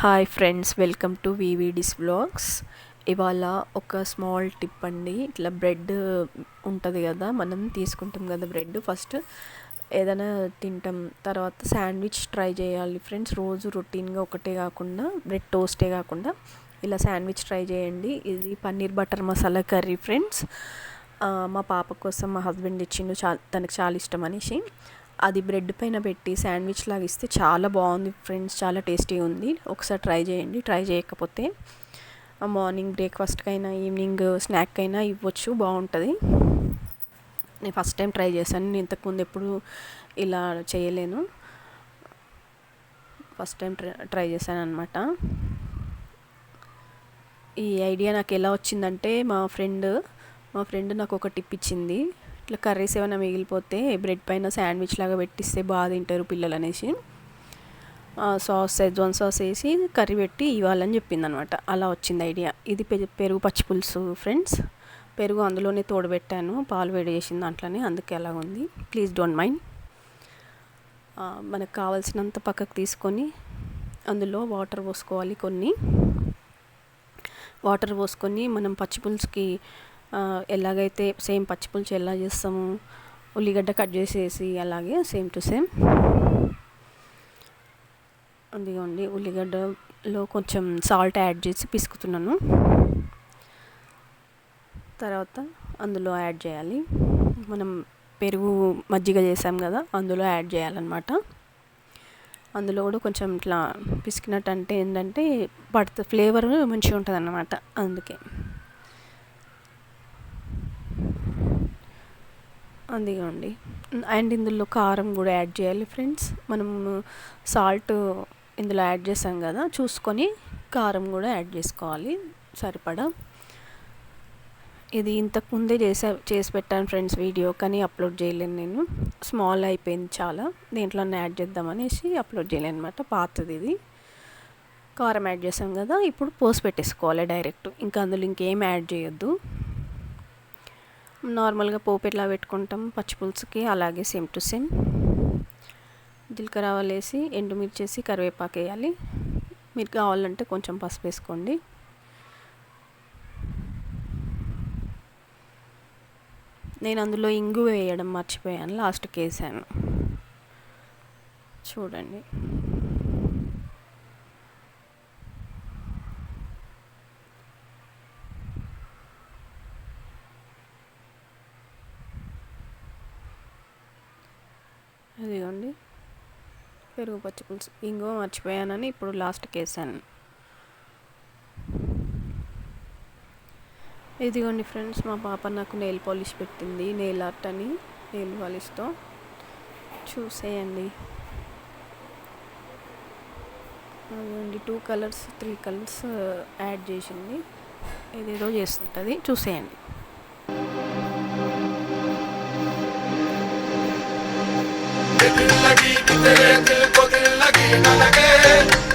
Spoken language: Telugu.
Hi friends, welcome to VVD's vlogs. ఇవాళ ఒక స్మాల్ టిప్ అండి. ఇట్లా బ్రెడ్ ఉంటుంది కదా, మనం తీసుకుంటాం కదా బ్రెడ్. ఫస్ట్ ఏదైనా తింటాం, తర్వాత శాండ్విచ్ ట్రై చేయాలి ఫ్రెండ్స్. రోజు రొటీన్గా ఒకటే కాకుండా, బ్రెడ్ టోస్టే కాకుండా ఇలా శాండ్విచ్ ట్రై చేయండి. ఇది paneer butter masala curry friends. మా పాప కోసం మా హస్బెండ్ ఇచ్చిండు, తనకు చాలా ఇష్టం అనేసి. అది బ్రెడ్ పైన పెట్టి శాండ్విచ్ లాగా ఇస్తే చాలా బాగుంది ఫ్రెండ్స్, చాలా టేస్టీగా ఉంది. ఒకసారి ట్రై చేయండి. ట్రై చేయకపోతే మార్నింగ్ బ్రేక్ఫాస్ట్కైనా, ఈవినింగ్ స్నాక్ అయినా ఇవ్వచ్చు, బాగుంటుంది. నేను ఫస్ట్ టైం ట్రై చేశాను. నేను ఇంతకుముందు ఎప్పుడు ఇలా చేయలేను, ఫస్ట్ టైం ట్రై చేశాను అనమాట. ఈ ఐడియా నాకు ఎలా వచ్చిందంటే, మా ఫ్రెండ్ నాకు ఒక టిప్ ఇచ్చింది. ఇట్లా కర్రీస్ ఏమైనా మిగిలిపోతే బ్రెడ్ పైన శాండ్విచ్ లాగా పెట్టిస్తే బాగా తింటారు పిల్లలు అనేసి, సెజ్వాన్ సాస్ వేసి కర్రీ పెట్టి ఇవ్వాలని చెప్పింది అనమాట. అలా వచ్చింది ఐడియా. ఇది పెరుగు పచ్చిపులుసు ఫ్రెండ్స్. పెరుగు అందులోనే తోడబెట్టాను, పాలు వేడి చేసిన దాంట్లోనే, అందుకే అలా ఉంది. Please don't mind. మనకు కావాల్సినంత పక్కకు తీసుకొని అందులో వాటర్ పోసుకోవాలి. కొన్ని వాటర్ పోసుకొని మనం పచ్చిపులుసుకి ఎలాగైతే సేమ్ పచ్చిపులుసు ఎలా చేస్తాము, ఉల్లిగడ్డ కట్ చేసేసి అలాగే సేమ్ టు సేమ్. అదిగోండి, ఉల్లిగడ్డలో కొంచెం సాల్ట్ యాడ్ చేసి పిసుకుతున్నాను. తర్వాత అందులో యాడ్ చేయాలి. మనం పెరుగు మజ్జిగ చేసాం కదా, అందులో యాడ్ చేయాలన్నమాట. అందులో కూడా కొంచెం ఇట్లా పిసికినట్టు అంటే ఏంటంటే పడుతుంది, ఫ్లేవర్ మంచిగా ఉంటుంది అన్నమాట. అందుకే అదిగోండి. అండ్ ఇందులో కారం కూడా యాడ్ చేయాలి ఫ్రెండ్స్. మనం సాల్ట్ ఇందులో యాడ్ చేసాం కదా, చూసుకొని కారం కూడా యాడ్ చేసుకోవాలి సరిపడా. ఇది ఇంతకుముందే చేసి పెట్టాను ఫ్రెండ్స్ వీడియో, కానీ అప్లోడ్ చేయలేను నేను. స్మాల్ అయిపోయింది చాలా, దేంట్లోనే యాడ్ చేద్దామనేసి అప్లోడ్ చేయలేను అనమాట. పాతది ఇది. కారం యాడ్ చేసాం కదా, ఇప్పుడు పోసి పెట్టేసుకోవాలి డైరెక్ట్. ఇంకా అందులో ఇంకేం యాడ్ చేయొద్దు. నార్మల్గా పోపు ఎట్లా పెట్టుకుంటాం పచ్చిపులుసుకి, అలాగే సేమ్ టు సేమ్. జీలకర్ర ఆవాలు వేసి, ఎండుమిర్చి వేసి, కరివేపాకు వేయాలి. మీరు కావాలంటే కొంచెం పసుపు వేసుకోండి. నేను అందులో ఇంగు వేయడం మర్చిపోయాను, లాస్ట్కి వేసాను. చూడండి, అదిగోండి పెరుగు పచ్చిపులుసు. ఇంగువ మర్చిపోయానని ఇప్పుడు లాస్ట్కి వేసాను. ఇదిగోండి ఫ్రెండ్స్, మా పాప నాకు నెయిల్ పాలిష్ పెట్టింది, నెయిల్ ఆర్ట్ అని. నెయిల్ పాలిష్తో చూసేయండి. అదిగోండి 2 కలర్స్ 3 కలర్స్ యాడ్ చేసింది. ఏదేదో చేస్తుంటుంది, చూసేయండి. दिल लगी कि तेरे दिल को दिल लगी न लगे।